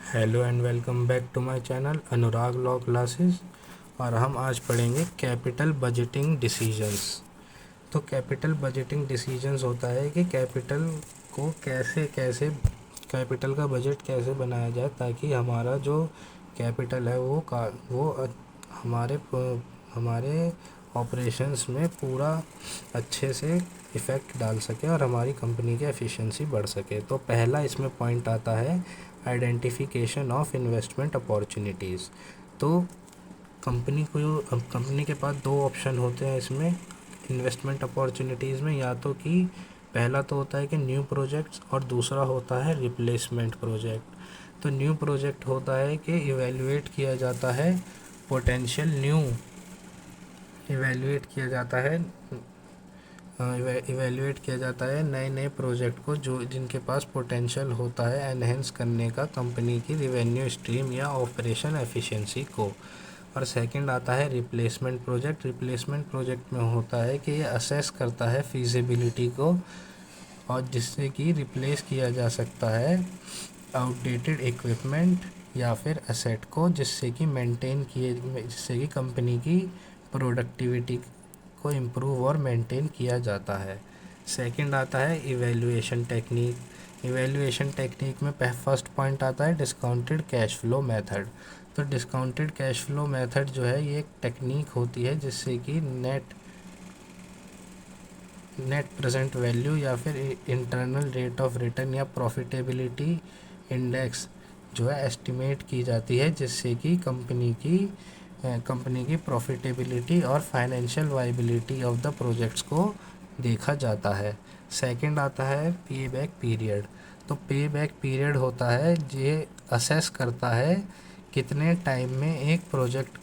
Hello and welcome back to my channel Anurag law classes. और हम आज पढ़ेंगे कैपिटल बजटिंग डिसीजंस। तो कैपिटल बजटिंग डिसीजंस होता है कि कैपिटल को कैसे कैसे कैपिटल का बजट कैसे बनाया जाए ताकि हमारा जो कैपिटल है हमारे हमारे ऑपरेशंस में पूरा अच्छे से इफ़ेक्ट डाल सके और हमारी कंपनी की एफिशिएंसी बढ़ सके। तो पहला इसमें पॉइंट आता है आइडेंटिफिकेशन ऑफ इन्वेस्टमेंट अपॉर्चुनिटीज़। तो कंपनी के पास दो ऑप्शन होते हैं इसमें इन्वेस्टमेंट अपॉर्चुनिटीज़ में, या तो कि पहला तो होता है कि न्यू प्रोजेक्ट्स और दूसरा होता है रिप्लेसमेंट प्रोजेक्ट। तो न्यू प्रोजेक्ट होता है कि इवेल्युएट किया जाता है नए नए प्रोजेक्ट को जो जिनके पास पोटेंशियल होता है एनहेंस करने का कंपनी की रिवेन्यू स्ट्रीम या ऑपरेशन एफिशिएंसी को। और सेकंड आता है रिप्लेसमेंट प्रोजेक्ट। रिप्लेसमेंट प्रोजेक्ट में होता है कि ये असेस करता है फिजिबिलिटी को और जिससे कि रिप्लेस किया जा सकता है आउटडेटेड इक्विपमेंट या फिर असेट को, जिससे कि कंपनी की प्रोडक्टिविटी को इम्प्रूव और मेंटेन किया जाता है। सेकंड आता है इवैल्यूएशन टेक्निक। इवैल्यूएशन टेक्निक में फर्स्ट पॉइंट आता है डिस्काउंटेड कैश फ्लो मेथड। तो डिस्काउंटेड कैश फ्लो मेथड जो है ये एक टेक्निक होती है जिससे कि नेट प्रेजेंट वैल्यू या फिर इंटरनल रेट ऑफ रिटर्न या प्रॉफिटेबिलिटी इंडेक्स जो है एस्टिमेट की जाती है, जिससे कि कंपनी की प्रॉफिटेबिलिटी और financial viability of the projects को देखा जाता है। सेकंड आता है पे बैक पीरियड। तो पे बैक पीरियड होता है ये असेस करता है कितने टाइम में एक प्रोजेक्ट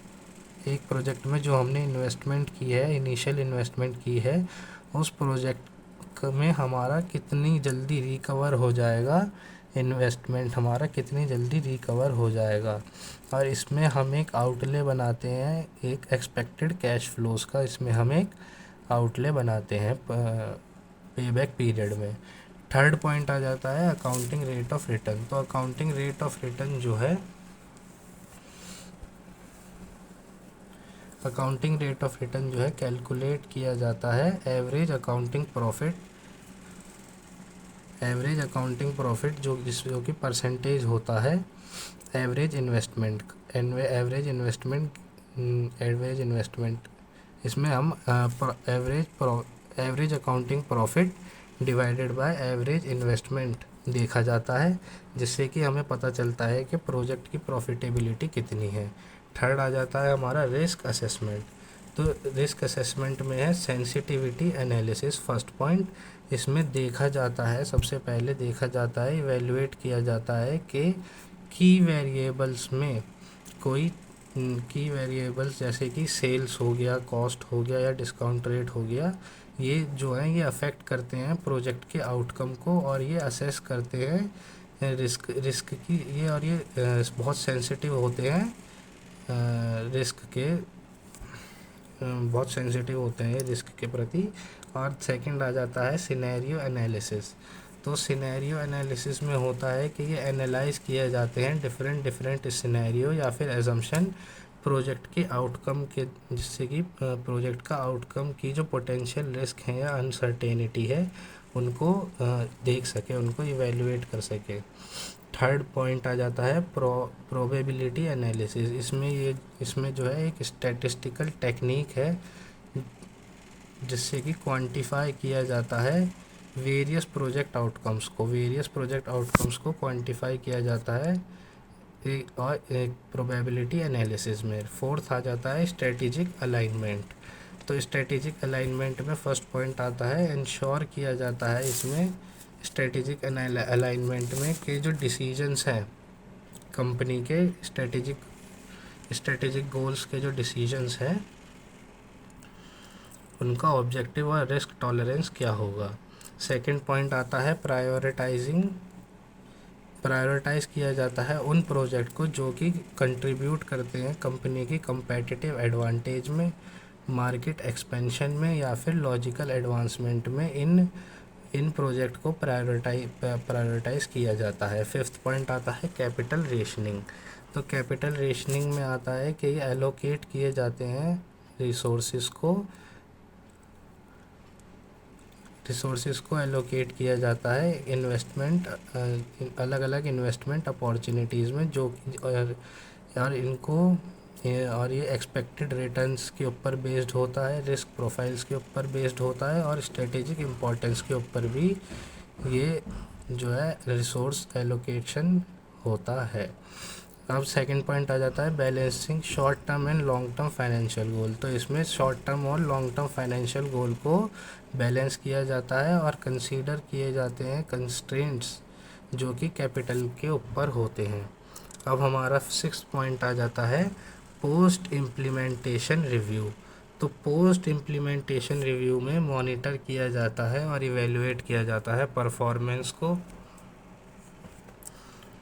में जो हमने इन्वेस्टमेंट की है, इनिशियल इन्वेस्टमेंट की है, उस प्रोजेक्ट में हमारा कितनी जल्दी रिकवर हो जाएगा, इन्वेस्टमेंट हमारा कितनी जल्दी रिकवर हो जाएगा। और इसमें हम एक आउटले बनाते हैं एक एक्सपेक्टेड कैश फ्लोज का, इसमें हम एक आउटले बनाते हैं पेबैक पीरियड में। थर्ड पॉइंट आ जाता है अकाउंटिंग रेट ऑफ रिटर्न। तो अकाउंटिंग रेट ऑफ रिटर्न जो है कैलकुलेट किया जाता है एवरेज अकाउंटिंग प्रॉफिट जो कि परसेंटेज होता है एवरेज इन्वेस्टमेंट। इसमें हम average accounting profit divided by average investment देखा जाता है, जिससे कि हमें पता चलता है कि प्रोजेक्ट की प्रॉफिटेबिलिटी कितनी है। थर्ड आ जाता है हमारा रिस्क असेसमेंट। तो रिस्क असेसमेंट में है सेंसिटिविटी एनालिसिस फर्स्ट पॉइंट। इसमें सबसे पहले देखा जाता है, इवेल्युएट किया जाता है कि की वेरिएबल्स जैसे कि सेल्स हो गया, कॉस्ट हो गया या डिस्काउंट रेट हो गया, ये जो है ये अफेक्ट करते हैं प्रोजेक्ट के आउटकम को और ये असेस करते हैं रिस्क की। ये बहुत सेंसिटिव होते हैं रिस्क के प्रति। और सेकंड आ जाता है सिनेरियो एनालिसिस। तो सिनेरियो एनालिसिस में होता है कि ये एनालाइज किए जाते हैं डिफरेंट सिनेरियो या फिर एजम्पशन प्रोजेक्ट के आउटकम के, जिससे कि प्रोजेक्ट का आउटकम की जो पोटेंशियल रिस्क है या अनसर्टेनिटी है उनको देख सके, उनको इवेल्युएट कर सके। थर्ड पॉइंट आ जाता है प्रोबेबिलिटी एनालिसिस। इसमें जो है एक स्टैटिस्टिकल टेक्निक है जिससे कि क्वांटिफाई किया जाता है वेरियस प्रोजेक्ट आउटकम्स को क्वांटिफाई किया जाता है और एक प्रोबेबिलिटी एनालिसिस में। फोर्थ आ जाता है स्ट्रेटेजिक अलाइनमेंट। तो स्ट्रेटेजिक अलाइनमेंट में फर्स्ट पॉइंट आता है इंश्योर किया जाता है इसमें स्ट्रेटेजिक अलाइनमेंट में कि जो डिसीजंस हैं कंपनी के स्ट्रेटेजिक गोल्स के जो डिसीजंस हैं उनका ऑब्जेक्टिव और रिस्क टॉलरेंस क्या होगा। सेकंड पॉइंट आता है प्रायोरिटाइज किया जाता है उन प्रोजेक्ट को जो कि कंट्रीब्यूट करते हैं कंपनी की कंपेटिटिव एडवांटेज में, मार्केट एक्सपेंशन में या फिर लॉजिकल एडवांसमेंट में इन प्रोजेक्ट को प्रायोरिटाइज किया जाता है। फिफ्थ पॉइंट आता है कैपिटल रेशनिंग। तो कैपिटल रेशनिंग में आता है कि एलोकेट किए जाते हैं रिसोर्सेज को एलोकेट किया जाता है इन्वेस्टमेंट, अलग अलग इन्वेस्टमेंट अपॉर्चुनिटीज़ में, जो और ये एक्सपेक्टेड रिटर्न्स के ऊपर बेस्ड होता है, रिस्क प्रोफाइल्स के ऊपर बेस्ड होता है, और स्ट्रेटेजिक इम्पोर्टेंस के ऊपर भी ये जो है रिसोर्स एलोकेशन होता है। अब सेकंड पॉइंट आ जाता है balancing short term and long term financial goal. तो इसमें शॉर्ट टर्म और लॉन्ग टर्म फाइनेंशियल गोल को बैलेंस किया जाता है और कंसीडर किए जाते हैं कंस्ट्रेंट्स जो कि कैपिटल के ऊपर होते हैं। अब हमारा सिक्स पॉइंट आ जाता है पोस्ट इम्प्लीमेंटेशन रिव्यू। तो पोस्ट इम्प्लीमेंटेशन रिव्यू में मॉनिटर किया जाता है और इवेल्युएट किया जाता है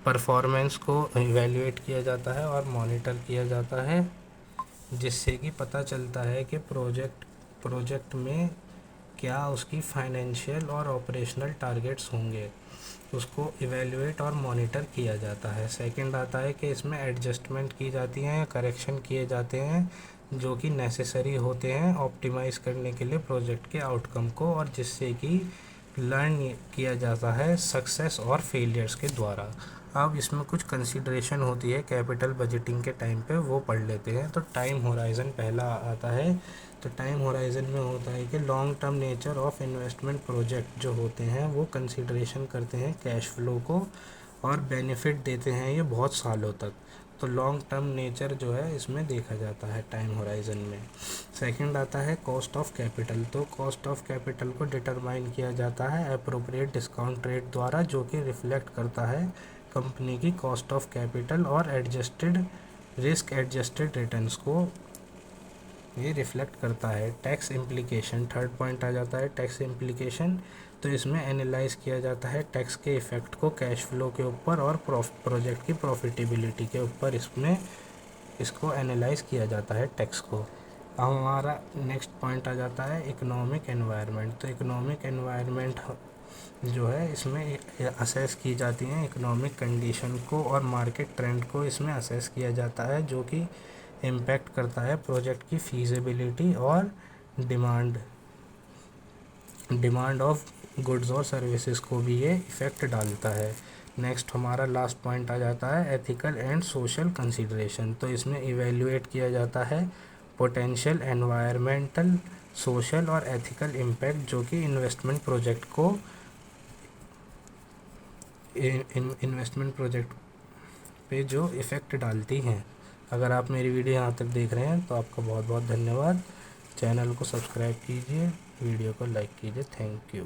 परफॉर्मेंस को इवेल्युएट किया जाता है और मॉनिटर किया जाता है, जिससे कि पता चलता है कि प्रोजेक्ट में क्या उसकी फाइनेंशियल और ऑपरेशनल टारगेट्स होंगे, उसको इवेल्युएट और मॉनिटर किया जाता है। सेकंड आता है कि इसमें एडजस्टमेंट की जाती हैं या करेक्शन किए जाते हैं जो कि नेसेसरी होते हैं ऑप्टिमाइज़ करने के लिए प्रोजेक्ट के आउटकम को, और जिससे कि लर्न किया जाता है सक्सेस और फेलियर्स के द्वारा। अब इसमें कुछ कंसिडरेशन होती है कैपिटल बजटिंग के टाइम पे, वो पढ़ लेते हैं। तो टाइम होराइज़न पहला आता है। तो टाइम होराइज़न में होता है कि long term nature of investment project जो होते हैं वो कंसिडरेशन करते हैं कैश फ्लो को, और बेनिफिट देते हैं ये बहुत सालों तक। तो लॉन्ग टर्म नेचर जो है इसमें देखा जाता है टाइम होराइज़न में। सेकंड आता है कॉस्ट ऑफ कैपिटल। तो कॉस्ट ऑफ कैपिटल को डिटरमाइन किया जाता है अप्रोप्रिएट डिस्काउंट रेट द्वारा, जो कि रिफ्लेक्ट करता है कंपनी की कॉस्ट ऑफ कैपिटल और रिस्क एडजस्टेड रिटर्न्स को ये रिफ्लेक्ट करता है। टैक्स इम्प्लीकेशन थर्ड पॉइंट आ जाता है टैक्स इम्प्लीकेशन। तो इसमें एनालाइज किया जाता है टैक्स के इफ़ेक्ट को कैश फ्लो के ऊपर और प्रोजेक्ट की प्रॉफिटेबिलिटी के ऊपर, इसको एनालाइज किया जाता है टैक्स को। अब हमारा नेक्स्ट पॉइंट आ जाता है इकोनॉमिक एनवायरनमेंट। तो इकोनॉमिक एनवायरनमेंट जो है इसमें असेस की जाती हैं इकोनॉमिक कंडीशन को और मार्केट ट्रेंड को इसमें असेस किया जाता है, जो कि इम्पैक्ट करता है प्रोजेक्ट की फीजिबिलिटी और डिमांड ऑफ गुड्स और सर्विसेज को भी ये इफ़ेक्ट डालता है। नेक्स्ट हमारा लास्ट पॉइंट आ जाता है एथिकल एंड सोशल कंसिडरेशन। तो इसमें इवेल्युएट किया जाता है पोटेंशियल एनवायरमेंटल, सोशल और एथिकल इम्पैक्ट जो कि इन्वेस्टमेंट प्रोजेक्ट पे जो इफ़ेक्ट डालती हैं। अगर आप मेरी वीडियो यहाँ तक देख रहे हैं तो आपका बहुत बहुत धन्यवाद। चैनल को सब्सक्राइब कीजिए, वीडियो को लाइक कीजिए। Thank you.